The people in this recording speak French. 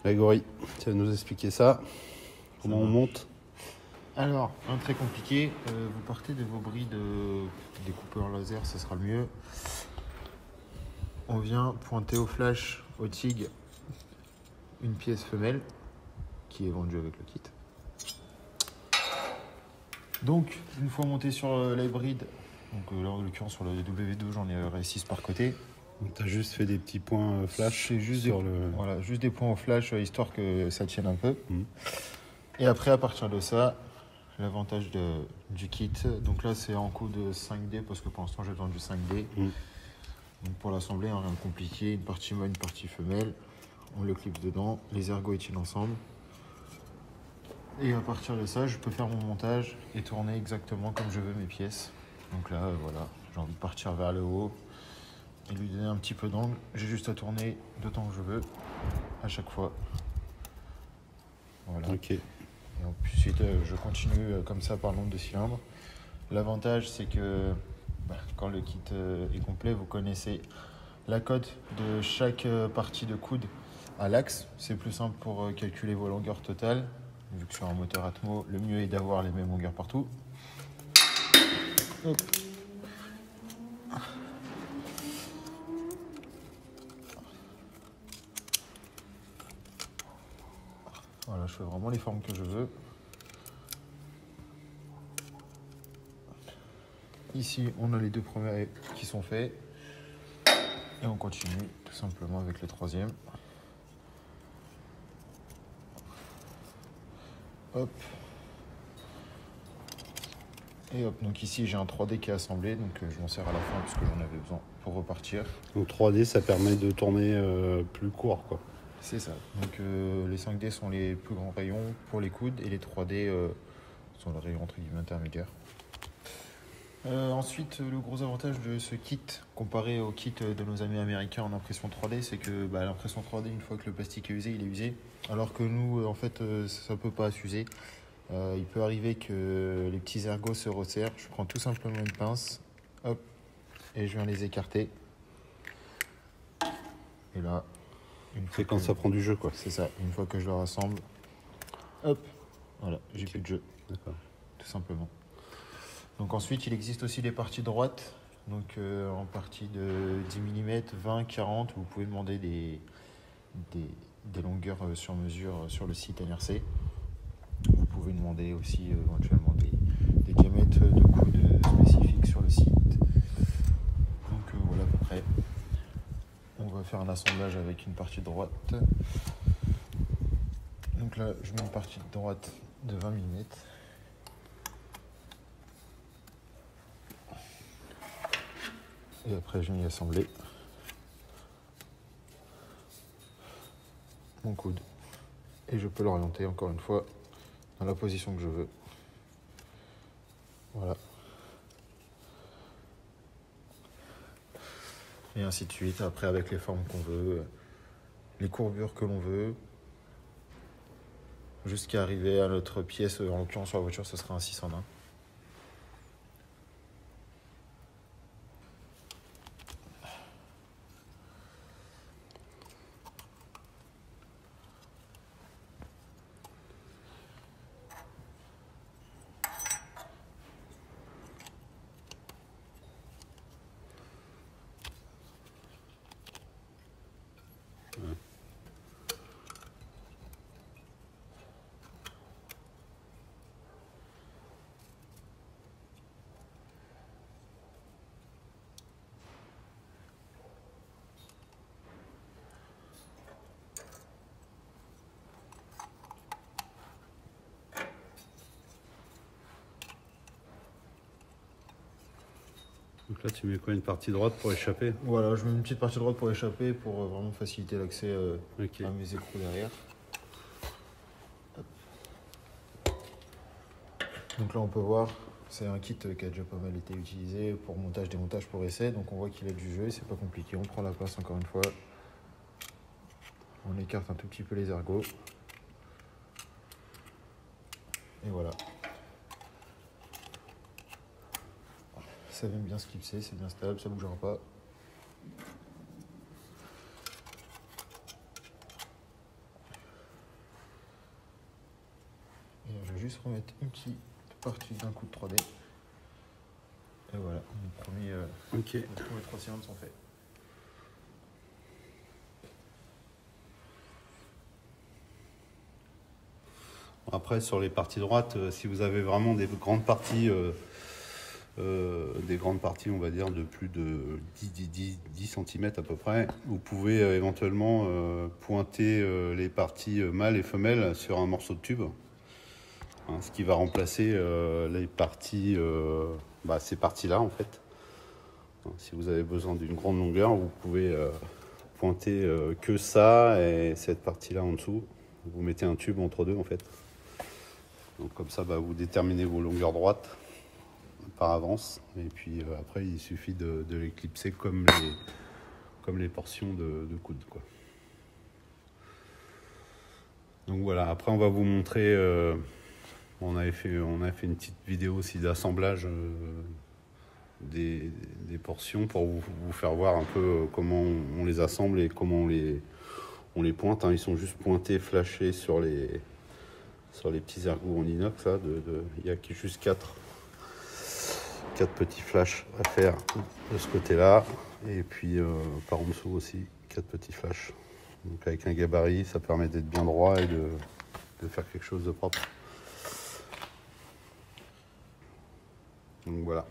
Grégory, tu vas nous expliquer ça. Comment on monte? Alors, un très compliqué, vous partez de vos bris de découpeur laser, ce sera le mieux. On vient pointer au flash, au TIG, une pièce femelle qui est vendue avec le kit. Donc, une fois monté sur l'hybride, donc là en l'occurrence sur le W2, j'en ai 6 par côté. Tu as juste fait des petits points flash juste sur Voilà, juste des points au flash histoire que ça tienne un peu. Mmh. Et après, à partir de ça, l'avantage du kit, donc là c'est en coup de 5D parce que pour l'instant j'ai besoin du 5D. Donc pour l'assembler, rien de compliqué, une partie mâle, une partie femelle. On le clipse dedans, les ergots étirent ensemble. Et à partir de ça, je peux faire mon montage et tourner exactement comme je veux mes pièces. Donc là, voilà, j'ai envie de partir vers le haut et lui donner un petit peu d'angle. J'ai juste à tourner d'autant que je veux, à chaque fois. Voilà. Ok. Et ensuite, je continue comme ça par le nombre de cylindres. L'avantage, c'est que quand le kit est complet, vous connaissez la cote de chaque partie de coude à l'axe. C'est plus simple pour calculer vos longueurs totales. Vu que sur un moteur Atmo, le mieux est d'avoir les mêmes longueurs partout. Hop. Voilà, je fais vraiment les formes que je veux. Ici, on a les deux premiers qui sont faits. Et on continue tout simplement avec le troisième. Hop. Et hop, donc ici j'ai un 3D qui est assemblé, donc je m'en sers à la fin puisque j'en avais besoin pour repartir. Donc 3D, ça permet de tourner plus court, quoi. C'est ça. Donc les 5D sont les plus grands rayons pour les coudes et les 3D sont les rayons entre guillemets intermédiaires. Ensuite, le gros avantage de ce kit comparé au kit de nos amis américains en impression 3D, c'est que l'impression 3D, une fois que le plastique est usé, il est usé. Alors que nous, en fait, ça ne peut pas s'user. Il peut arriver que les petits ergots se resserrent. Je prends tout simplement une pince, hop, et je viens les écarter. Et là, C'est quand ça prend du jeu, quoi. C'est ça, une fois que je le rassemble, hop, voilà, j'ai plus de jeu. D'accord. Tout simplement. Donc ensuite, il existe aussi des parties droites. Donc en partie de 10 mm, 20, 40, vous pouvez demander des longueurs sur mesure sur le site NRC. Vous pouvez demander aussi éventuellement des diamètres de coude spécifiques sur le site. Donc voilà à peu près. On va faire un assemblage avec une partie droite. Donc là, je mets une partie de droite de 20 mm. Et après, je viens y assembler mon coude. Et je peux l'orienter encore une fois dans la position que je veux. Voilà. Et ainsi de suite, après avec les formes qu'on veut, les courbures que l'on veut, jusqu'à arriver à notre pièce, en l'occurrence sur la voiture, ce sera un 6 en 1. Donc là, tu mets quoi, une partie droite pour échapper? Voilà, je mets une petite partie droite pour échapper, pour vraiment faciliter l'accès Ok. à mes écrous derrière. Hop. Donc là, on peut voir, c'est un kit qui a déjà pas mal été utilisé pour montage, démontage, pour essai. Donc on voit qu'il a du jeu, c'est pas compliqué. On prend la place encore une fois. On écarte un tout petit peu les ergots. Et voilà. Ça vient bien se clipser, c'est bien stable, ça bougera pas. juste remettre une petite partie d'un coup de 3D. Et voilà, les premiers 3 cylindres sont faits. Après, sur les parties droites, si vous avez vraiment des grandes parties, on va dire, de plus de 10 cm à peu près, vous pouvez éventuellement pointer les parties mâles et femelles sur un morceau de tube, hein, ce qui va remplacer les parties, ces parties-là en fait. Si vous avez besoin d'une grande longueur, vous pouvez pointer que ça et cette partie-là en dessous. Vous mettez un tube entre deux en fait. Donc comme ça, vous déterminez vos longueurs droites par avance. Et puis après, il suffit de l'éclipser comme les portions de coude, quoi. Donc voilà, après on va vous montrer, on avait fait une petite vidéo aussi d'assemblage des portions pour vous faire voir un peu comment on les assemble et comment on les pointe, hein. Ils sont juste pointés, flashés sur les petits ergots en inox. Il y a juste 4 petits flashs à faire de ce côté-là. Et puis par en dessous aussi, 4 petits flashs. Donc avec un gabarit, ça permet d'être bien droit et de faire quelque chose de propre. Donc voilà.